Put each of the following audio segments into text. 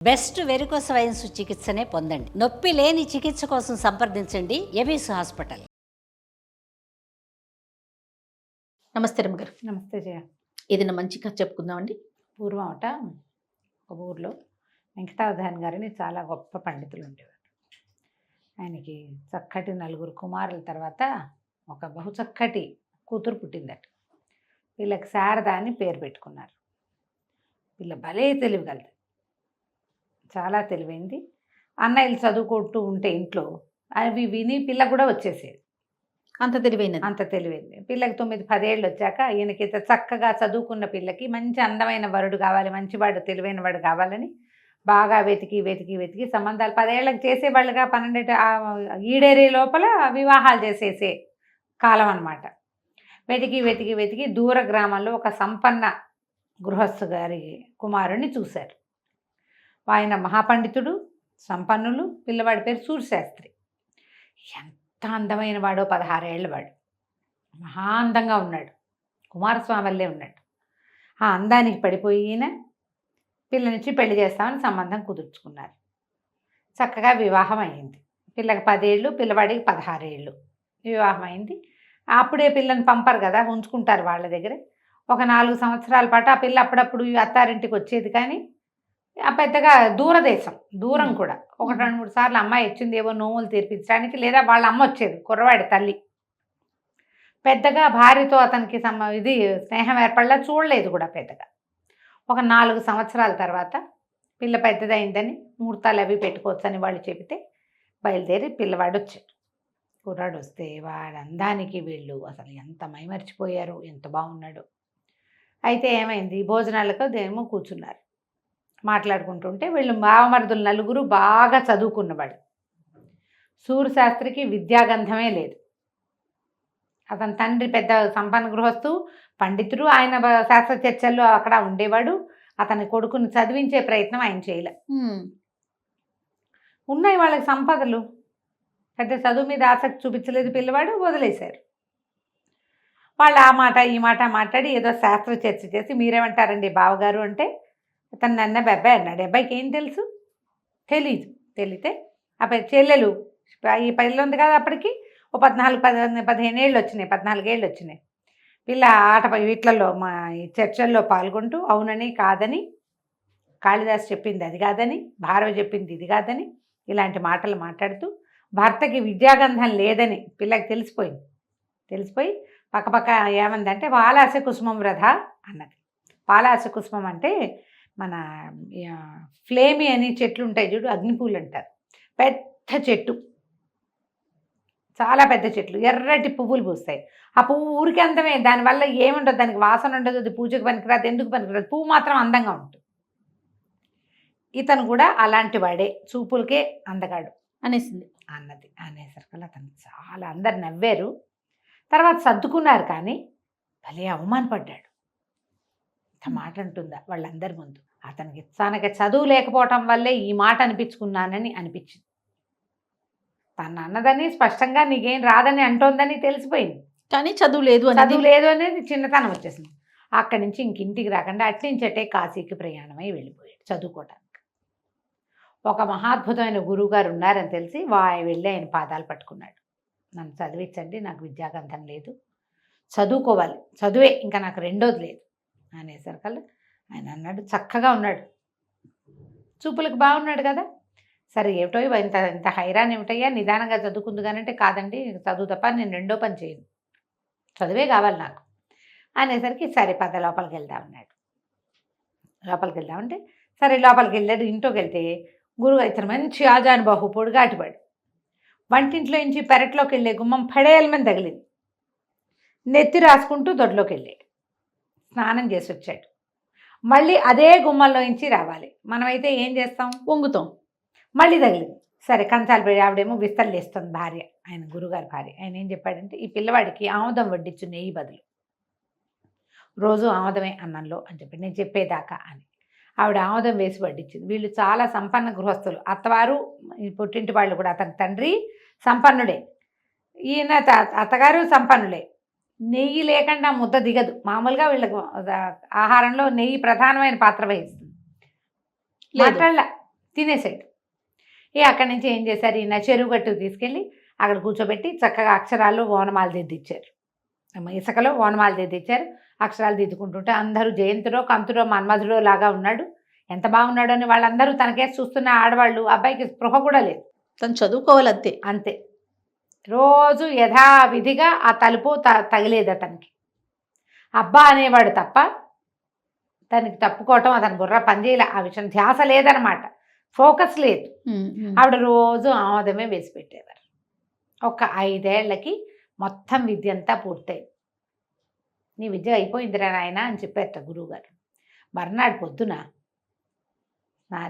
Best varicose veins చికిత్సనే పొందండి. నొప్పి లేని చికిత్స కోసం సంప్రదించండి ఎబిస్ హాస్పిటల్. నమస్తే రమ్మగారు. నమస్తే జయ. ఏదైనా మంచి కథ చెప్పుకుందామండి. పూర్వం ఒక ఊర్లో వెంకటావధాన్ గారిని చాలా గొప్ప పండితులు ఉండేవారు. ఆయనకి చక్కటి 4 కుమారుల తర్వాత ఒక బహు చక్కటి కూతురు పుట్టిందట. వీళ్ళకి శారద అని పేరు పెట్టుకున్నారు. వీళ్ళ భలే తెలివిగలది, చాలా తెలివైంది. అన్నయ్యలు చదువుకుంటూ ఉంటే ఇంట్లో అవి విని పిల్ల కూడా వచ్చేసేది. అంత తెలివైనది. అంత తెలివైంది. పిల్లకి 9-10 ఏళ్ళు వచ్చాక ఈయనకి చక్కగా చదువుకున్న పిల్లకి మంచి అందమైన వరుడు కావాలి, మంచివాడు తెలివైన వాడు కావాలని బాగా వెతికి సంబంధాలు 10 ఏళ్ళకి చేసేవాళ్ళుగా 12 ఈడేరే లోపల వివాహాలు చేసేసే కాలం అన్నమాట. వెతికి దూర గ్రామంలో ఒక సంపన్న గృహస్థు గారి కుమారుణ్ణి చూశారు. ఆయన మహాపండితుడు, సంపన్నులు. పిల్లవాడి పేరు సూర్యశాస్త్రి. ఎంత అందమైన వాడో, 16 ఏళ్ళ వాడు. మహా అందంగా ఉన్నాడు, కుమారస్వామి వల్లే ఉన్నాడు. ఆ అందానికి పడిపోయి ఈయన పిల్లనిచ్చి పెళ్లి చేస్తామని సంబంధం కుదుర్చుకున్నారు. చక్కగా వివాహం అయింది. పిల్లకి 10 ఏళ్ళు, పిల్లవాడికి 16 ఏళ్ళు. వివాహం అయింది. అప్పుడే పిల్లని పంపరు కదా, ఉంచుకుంటారు వాళ్ళ దగ్గర. ఒక 4 సంవత్సరాల పాటు ఆ పిల్ల అప్పుడప్పుడు అత్తారింటికి వచ్చేది. కానీ ఆ పెద్దగా దూరదేశం, దూరం కూడా. 1-2-3 సార్లు అమ్మాయి వచ్చింది ఏవో నోములు తీర్పించడానికి, లేదా వాళ్ళ అమ్మ వచ్చేది, కుర్రవాడి తల్లి. పెద్దగా భార్యతో అతనికి స్నేహం ఏర్పడలా, చూడలేదు కూడా పెద్దగా. ఒక 4 సంవత్సరాల తర్వాత పిల్ల పెద్దదైందని ముహూర్తాలు అవి పెట్టుకోవచ్చని వాళ్ళు చెబితే బయలుదేరి పిల్లవాడు వచ్చాడు. కుర్రాడు వస్తే వాడి అందానికి వీళ్ళు అసలు ఎంత మైమరిచిపోయారు, ఎంత బాగున్నాడు. అయితే ఏమైంది, భోజనాలకు దేమో కూర్చున్నారు, మాట్లాడుకుంటుంటే వీళ్ళు బావమరుదులు 4 బాగా చదువుకున్నవాడు. సూర్యశాస్త్రికి విద్యాగంధమే లేదు. అతని తండ్రి పెద్ద సంపన్న గృహస్థు, పండితుడు. ఆయన శాస్త్ర చర్చల్లో అక్కడ ఉండేవాడు. అతని కొడుకుని చదివించే ప్రయత్నం ఆయన చేయలే. ఉన్నాయి వాళ్ళకి సంపదలు, పెద్ద చదువు మీద ఆసక్తి చూపించలేదు పిల్లవాడు, వదిలేశారు. వాళ్ళు ఆ మాట ఈ మాట మాట్లాడి ఏదో శాస్త్ర చర్చ చేసి, మీరేమంటారండి బావగారు అంటే, అతను నన్న అబ్బాయి అన్నాడు. అబ్బాయికి ఏం తెలుసు, తెలియతే ఆ చెల్లెలు ఈ పిల్ల ఉంది కదా, అప్పటికి ఓ 14-15 ఏళ్ళు వచ్చినాయి, 14 ఏళ్ళు వచ్చినాయి. పిల్ల వీటిలలో మా ఈ చర్చల్లో పాల్గొంటూ అవునని కాదని, కాళిదాసు చెప్పింది అది కాదని, భారవి చెప్పింది ఇది కాదని, ఇలాంటి మాటలు మాట్లాడుతూ భర్తకి విద్యాగంధం లేదని పిల్లకి తెలిసిపోయి పక్కపక్క ఏమందంటే, పాలాస కుసుమం రథ అన్నది. పాలాస కుసుమం అంటే మన ఫ్లేమి అని చెట్లు ఉంటాయి చూడు, అగ్నిపూలు అంటారు. పెద్ద చెట్టు, చాలా పెద్ద చెట్లు, ఎర్రటి పువ్వులు పూస్తాయి. ఆ పువ్వు ఊరికి అందమే, దానివల్ల ఏముండదు, దానికి వాసన ఉండదు, అది పూజకు పనికిరాదు, ఎందుకు పనికిరాదు, పువ్వు మాత్రం అందంగా ఉంటుంది. ఇతను కూడా అలాంటి వాడే, చూపులకే అందగాడు అనేసరికి అతను చాలా అందరు నవ్వారు. తర్వాత సర్దుకున్నారు. కానీ భలే అవమానపడ్డాడు. ఇంత మాట అంటుందా వాళ్ళందరి ముందు. అతనికి తనకి చదువు లేకపోవటం వల్లే ఈ మాట అనిపించుకున్నానని అనిపించింది. తను అన్నదని స్పష్టంగా నీకేం రాదని అంటోందని తెలిసిపోయింది. కానీ చదువు లేదు అనేది చిన్నతనం వచ్చేసింది. అక్కడి నుంచి ఇంటికి రాకుండా అట్నుంచి అట్టే కాశీకి ప్రయాణమై వెళ్ళిపోయాడు చదువుకోవటానికి. ఒక మహాద్భుతమైన గురువు గారు ఉన్నారని తెలిసి వెళ్ళి ఆయన పాదాలు పట్టుకున్నాడు. నన్ను చదివించండి, నాకు విద్యాగంధం లేదు, చదువుకోవాలి, చదువే ఇంకా నాకు రెండోది లేదు అనేసరికల్లా ఆయన అన్నాడు, చక్కగా ఉన్నాడు, చూపులకు బాగున్నాడు కదా, సరే ఏమిటో ఇంత హైరాన్ ఏమిటయ్యా, నిదానంగా చదువుకుంది కానంటే, కాదండి చదువు తప్ప నేను రెండో పని చేయను, చదువే కావాలి నాకు అనేసరికి సరే పద లోపలికి వెళ్దామన్నాడు. లోపలికి వెళ్దామంటే సరే లోపలికి వెళ్ళాడు. ఇంట్లోకి వెళ్తే గురువు ఇతను మంచి ఆజానుబాహు, పొడుగాటివాడు. వంటింట్లో నుంచి పెరట్లోకి వెళ్ళే గుమ్మం పడేయాలని తగిలింది. నెత్తి రాసుకుంటూ దొడ్లోకి వెళ్ళాడు, స్నానం చేసి వచ్చాడు. మళ్ళీ అదే గుమ్మంలో నుంచి రావాలి. మనమైతే ఏం చేస్తాం, వంగుతాం. మళ్ళీ తగిలింది. సరే కంచాలు పెట్టి ఆవిడేమో విస్తరలు వేస్తుంది భార్య, ఆయన గురుగారి భార్య. ఆయన ఏం చెప్పాడంటే, ఈ పిల్లవాడికి ఆముదం వడ్డించు నెయ్యి బదులు, రోజు ఆముదమే అన్నంలో అని చెప్పి నేను చెప్పేదాకా అని ఆవిడ ఆముదం వేసి వడ్డించింది. వీళ్ళు చాలా సంపన్న గృహస్థులు. అత్తవారు పుట్టింటి వాళ్ళు కూడా, అతని తండ్రి సంపన్నుడే, ఈయన అత్తగారు సంపన్నులే. నెయ్యి లేకుండా ముద్ద దిగదు. మామూలుగా వీళ్ళకు ఆహారంలో నెయ్యి ప్రధానమైన పాత్ర వహిస్తుంది. మాట్లాడలా, తినేసాడు. అక్కడి నుంచి ఏం చేశారు, ఈయన చెరువు గట్టుకు తీసుకెళ్ళి అక్కడ కూర్చోబెట్టి చక్కగా అక్షరాల్లో ఓనమాలు దిద్దిచ్చారు. ఇసుకలో ఓనమాలు దిద్దిచ్చారు. అక్షరాలు దిద్దుకుంటుంటే అందరూ జయంతుడో కంతుడో మన్మధుడో లాగా ఉన్నాడు, ఎంత బాగున్నాడు అని వాళ్ళందరూ తనకేసి చూస్తున్న ఆడవాళ్ళు. అబ్బాయికి స్పృహ కూడా లేదు, తను చదువుకోవాలి అంతే. అంతే. రోజు యథావిధిగా ఆ తలుపు తగిలేదు అతనికి. అబ్బా అనేవాడు తప్ప తనకి తప్పుకోవటం అతని బుర్ర పనిచేయలే. ఆ విషయం ధ్యాస లేదనమాట, ఫోకస్ లేదు. ఆవిడ రోజు ఆమోదమే వేసి పెట్టేవారు. ఒక 5 ఏళ్లకి మొత్తం విద్య అంతా పూర్తయింది. నీ విద్య అయిపోయిందిరా నాయన అని చెప్పారట గురువుగారు. మర్నాడు పొద్దున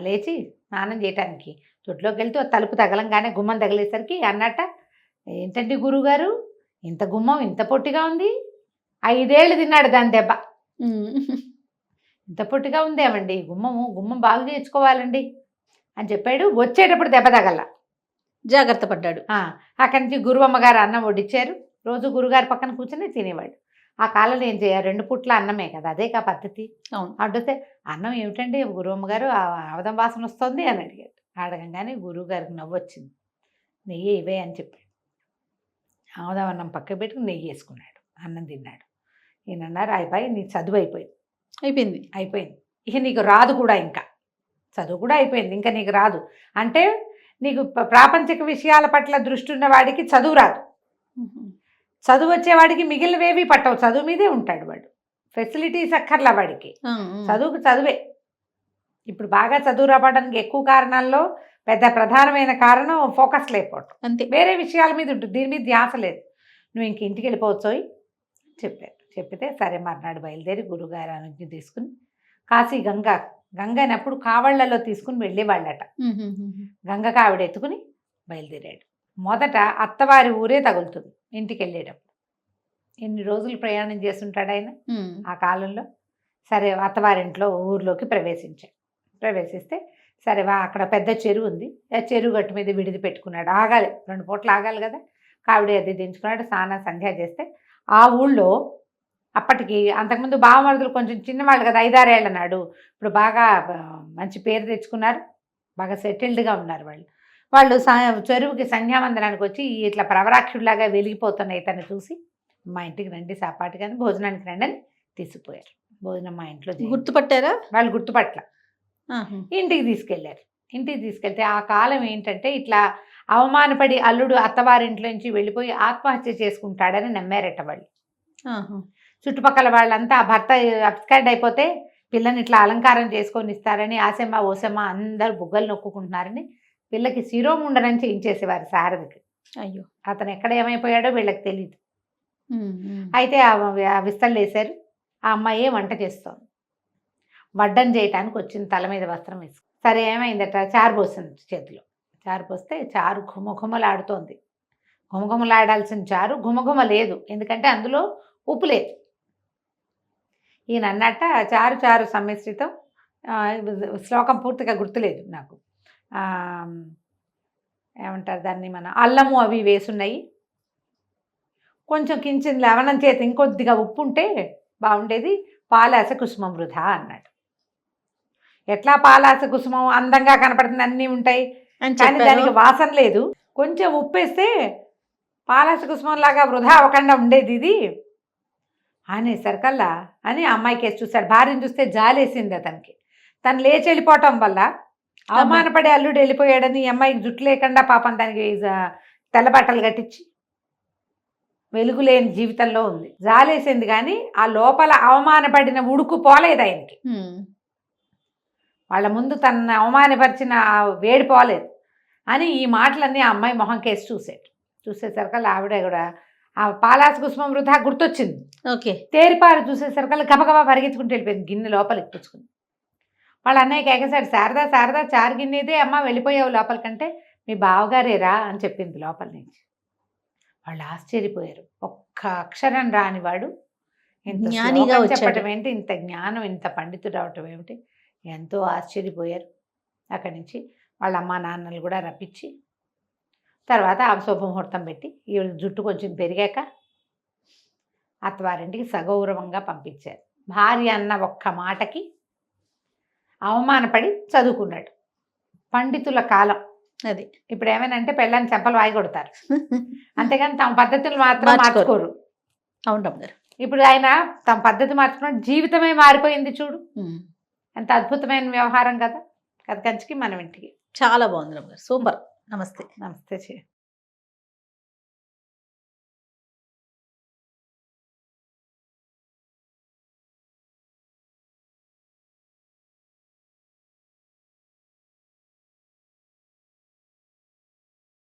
లేచి స్నానం చేయటానికి తొట్లోకి వెళ్తూ తలుపు తగలంగానే గుమ్మం తగిలేసరికి అన్నట్ట, ఏంటండి గురువుగారు ఇంత గుమ్మం ఇంత పొట్టిగా ఉంది, 5 ఏళ్ళు తిన్నాడు దాని దెబ్బ, ఇంత పొట్టిగా ఉందేమండి గుమ్మం బాగు చేయించుకోవాలండి అని చెప్పాడు. వచ్చేటప్పుడు దెబ్బ తగల, జాగ్రత్త పడ్డాడు. అక్కడి నుంచి గురువమ్మగారు అన్నం వడ్డించారు. రోజు గురుగారి పక్కన కూర్చొని తినేవాడు. ఆ కాలంలో ఏం చేయాలి, 2 పూట్ల అన్నమే కదా, అదే కా పద్ధతి. అడిగితే అన్నం ఏమిటండి గురువమ్మగారు ఆవదం వాసన వస్తుంది అని అడిగాడు. అడగంగానే గురువుగారికి నవ్వు వచ్చింది. నెయ్యి ఇవే అని చెప్పాడు. ఆవదం అన్నం పక్క పెట్టుకుని నెయ్యి వేసుకున్నాడు, అన్నం తిన్నాడు. ఈయన అన్నారు, అయిపోయి నీ చదువు అయిపోయింది. ఇక నీకు రాదు కూడా, ఇంకా చదువు కూడా అయిపోయింది, ఇంకా నీకు రాదు అంటే నీకు ప్రాపంచిక విషయాల పట్ల దృష్టి ఉన్న వాడికి చదువు రాదు. చదువు వచ్చేవాడికి మిగిలినవేవి పట్టవు, చదువు మీదే ఉంటాడు వాడు. ఫెసిలిటీస్ అక్కర్లా వాడికి, చదువే. ఇప్పుడు బాగా చదువు రావడానికి ఎక్కువ కారణాల్లో పెద్ద ప్రధానమైన కారణం ఫోకస్ లేకపోవటం, అంతే. వేరే విషయాల మీద ఉంటుంది, దీని మీద ధ్యాస లేదు. నువ్వు ఇంక ఇంటికి వెళ్ళిపోవచ్చు చెప్పారు. చెప్పితే సరే మర్నాడు బయలుదేరి గురుగారు అనుజ్ఞ తీసుకుని కాశీ గంగని అప్పుడు కావళ్లలో తీసుకుని వెళ్ళేవాళ్ళట. గంగకు ఆవిడ ఎత్తుకుని బయలుదేరాడు. మొదట అత్తవారి ఊరే తగులుతుంది ఇంటికి వెళ్ళేటప్పుడు. ఎన్ని రోజులు ప్రయాణం చేస్తుంటాడు ఆయన ఆ కాలంలో. సరే అత్తవారింట్లో ఊర్లోకి ప్రవేశిస్తే సరే అక్కడ పెద్ద చెరువు ఉంది, ఆ చెరువు గట్టు మీద విడిది పెట్టుకున్నాడు. ఆగాలి, 2 పూటలు ఆగాలి కదా. కావిడి అది దించుకున్నాడు, స్నానం సంధ్య చేస్తే ఆ ఊళ్ళో అప్పటికి అంతకుముందు బావమరుదులు కొంచెం చిన్నవాళ్ళు కదా, 5-6 ఏళ్ళ నాడు. ఇప్పుడు బాగా మంచి పేరు తెచ్చుకున్నారు, బాగా సెటిల్డ్గా ఉన్నారు వాళ్ళు. చెరువుకి సంధ్యావందనానికి వచ్చి ఇట్లా ప్రవరాక్షుడిలాగా వెలిగిపోతున్నాయి తను చూసి, మా ఇంటికి రండి సాపాటి కానీ భోజనానికి రండి అని తీసుకుపోయారు. భోజనం మా ఇంట్లో గుర్తుపట్టారా వాళ్ళు? గుర్తుపట్ల. ఇంటికి తీసుకెళ్తే ఆ కాలం ఏంటంటే ఇట్లా అవమానపడి అల్లుడు అత్తవారింట్లో నుంచి వెళ్ళిపోయి ఆత్మహత్య చేసుకుంటాడని నమ్మారట వాళ్ళు. చుట్టుపక్కల వాళ్ళంతా ఆ భర్త అప్స్కార్డ్ అయిపోతే పిల్లని ఇట్లా అలంకారం చేసుకొని ఇస్తారని ఆసెమ్మ ఓసెమ్మ అందరు బుగ్గలు నొక్కుంటున్నారని పిల్లకి శిరోముండనం చేయించేసేవారు శారదకి. అయ్యో, అతను ఎక్కడ ఏమైపోయాడో వీళ్ళకి తెలియదు. అయితే ఆ విస్తళ్ళు వేశారు. ఆ అమ్మాయి వంట చేస్తోంది, వడ్డం చేయటానికి వచ్చింది, తల మీద వస్త్రం వేసుకు. సరే ఏమైందట, చారు పోసింది చేతిలో. చారు పోస్తే చారు ఘుమఘుమలాడుతోంది. ఘుమఘుమలాడాల్సిన చారు ఘుమఘుమ లేదు, ఎందుకంటే అందులో ఉప్పు లేదు. ఈయన అన్నట్ట చారు సమ్మిశ్రితం, శ్లోకం పూర్తిగా గుర్తులేదు నాకు, ఏమంటారు దాన్ని, మన అల్లము అవి వేసున్నాయి, కొంచెం కించిన లవణం చేత ఇంకొద్దిగా ఉప్పు ఉంటే బాగుండేది, పాలాస కుసుమం వృధా అన్నాడు. ఎట్లా పాలాస కుసుమం అందంగా కనపడుతుంది, అన్నీ ఉంటాయి కానీ దానికి వాసన లేదు, కొంచెం ఉప్పు వేస్తే పాలాస కుసుమం లాగా వృధా అవ్వకుండా ఉండేది ఇది అనేసరికల్లా అని అమ్మాయికి వేసి చూశాడు. భార్యను చూస్తే జాలేసింది అతనికి. తను లేచి వెళ్ళిపోవటం వల్ల అవమానపడే అల్లుడు వెళ్ళిపోయాడని అమ్మాయికి జుట్టు లేకుండా పాపం దానికి తెల్ల బట్టలు కట్టించి వెలుగులేని జీవితంలో ఉంది. జాలేసింది కానీ ఆ లోపల అవమానపడిన ఉడుకు పోలేదు ఆయనకి. వాళ్ళ ముందు తనను అవమానపరిచిన వేడి పోలేదు అని ఈ మాటలన్నీ ఆ అమ్మాయి మొహం కేసి చూసేసరికల్లా ఆవిడ కూడా ఆ పాలాస కుసుమం వృధా గుర్తొచ్చింది. ఓకే, తేరిపారు చూసేసరికల్లా గబగబా పరిగెత్తుకుంటూ వెళ్ళిపోయింది, గిన్నె లోపలికి పుచ్చుకుంది. వాళ్ళ అన్నయ్యకి ఎగసాడు, శారదా చారు గిన్నెదే అమ్మ, వెళ్ళిపోయావు లోపలికంటే మీ బావగారేరా అని చెప్పింది లోపల నుంచి. వాళ్ళు ఆశ్చర్యపోయారు. ఒక్క అక్షరం రానివాడు ఇంత జ్ఞానిగా చెప్పటం ఏంటి, ఇంత జ్ఞానం, ఇంత పండితుడు అవటం ఏమిటి, ఎంతో ఆశ్చర్యపోయారు. అక్కడి నుంచి వాళ్ళ అమ్మా నాన్నలు కూడా రప్పించి తర్వాత ఆ శుభముహూర్తం పెట్టి ఈ జుట్టు కొంచెం పెరిగాక అత్తవారింటికి సగౌరవంగా పంపించారు. భార్య అన్న ఒక్క మాటకి అవమానపడి చదువుకున్నాడు. పండితుల కాలం. అది ఇప్పుడు ఏమైనా అంటే పెళ్ళాన్ని చెంపలు వాయి కొడతారు, అంతేగాని తమ పద్ధతులు మాత్రం మార్చుకోరు. మార్చుకోరు. అవును రమ్మగారు. ఇప్పుడు ఆయన తమ పద్ధతి మార్చుకున్న జీవితమే మారిపోయింది చూడు, ఎంత అద్భుతమైన వ్యవహారం కదా. కథ కంచికి మనం ఇంటికి. చాలా బాగుంది రమ్మగారు, సూపర్. నమస్తే. నమస్తే.